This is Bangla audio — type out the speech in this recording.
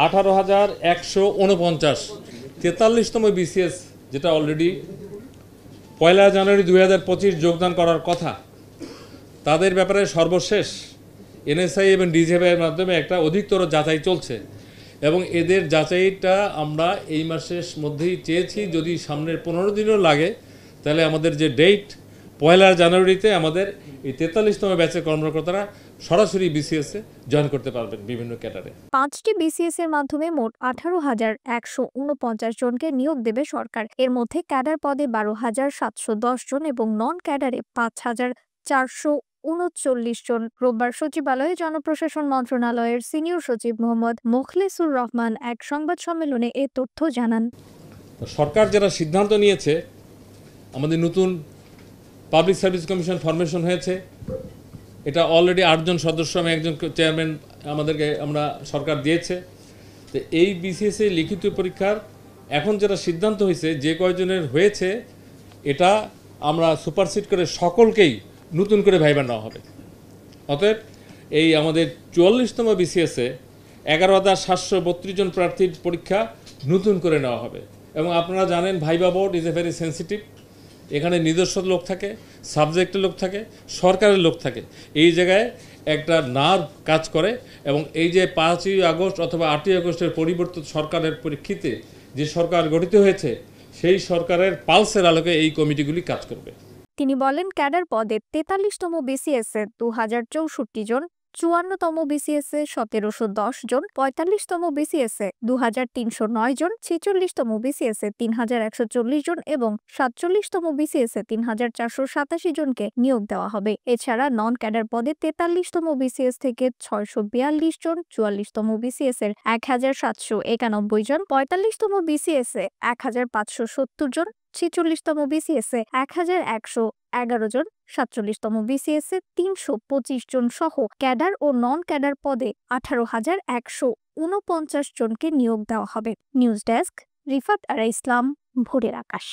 18,149 43তম বিসিএস, যেটা অলরেডি 1 জানুয়ারি 2025 যোগদান করার কথা, তাদের ব্যাপারে সর্বশেষ এনএসআই এবং ডিজিএফআই এর মাধ্যমে একটা অধিকতর যাচাই চলছে এবং এদের যাচাইটা আমরা এই মাসের মধ্যেই চেয়েছি। যদি সামনের 15 দিনও লাগে তাহলে আমাদের যে ডেট 1 জানুয়ারিতে আমাদের এই 43তম ব্যাচের কর্মকর্তারা সরাসরি বিসিএসে জয়েন করতে পারবেন বিভিন্ন ক্যাডারে। 5টি বিসিএস এর মাধ্যমে মোট 18,149 জনকে নিয়োগ দেবে সরকার। এর মধ্যে ক্যাডার পদে 12,710 জন এবং নন ক্যাডারে 5,439 জন। রোববার সচিবালয়ে জনপ্রশাসন মন্ত্রণালয়ের সিনিয়র সচিব মোহাম্মদ মোখলেসুর রহমান এক সংবাদ সম্মেলনে এ তথ্য জানান। সরকার যারা সিদ্ধান্ত নিয়েছে, আমাদের নতুন পাবলিক সার্ভিস কমিশন ফরমেশন হয়েছে, এটা অলরেডি 8 জন সদস্য এবং একজন চেয়ারম্যান আমাদেরকে সরকার দিয়েছে। তো এই বিসিএসএ লিখিত পরীক্ষার এখন যেটা সিদ্ধান্ত হয়েছে, যে কয়জনের হয়েছে এটা আমরা সুপারসিড করে সকলকেই নতুন করে ভাইবা নেওয়া হবে। অতএব এই আমাদের 44তম বিসিএসএ 11,732 জন প্রার্থীর পরীক্ষা নতুন করে নেওয়া হবে। এবং আপনারা জানেন viva board is a very sensitive. এখানে নিজস্ব লোক থাকে, সাবজেক্টের লোক থাকে, সরকারের লোক থাকে। এই জায়গায় একটা নার্ভ কাজ করে এবং এই যে 5ই আগস্ট অথবা 8ই আগস্টের পরিবর্তিত সরকারের পরিপ্রেক্ষিতে যে সরকার গঠিত হয়েছে, সেই সরকারের পালসের আলোকে এই কমিটিগুলি কাজ করবে। তিনি বলেন, ক্যাডার পদে 43তম বিসিএসে 2064 জন, 54তম বিসিএসে 1710 জন, 45তম বিসিএসে 2309 জন, 46তম বিসিএসে 3140 জন এবং 47তম বিসিএসে 3487 জনকে নিয়োগ দেওয়া হবে। এছাড়া নন ক্যাডার পদে 43তম বিসিএস থেকে 642 জন, 44তম বিসিএস এর 1791 জন, 45তম বিসিএসে 1570 জন, 46তম বিসিএসে 1111 জন, 47তম বিসিএসে 325 জন সহ ক্যাডার ও নন ক্যাডার পদে 18,149 জনকে নিয়োগ দেওয়া হবে। নিউজ ডেস্ক, রিফাত আরা ইসলাম, ভোরের আকাশ।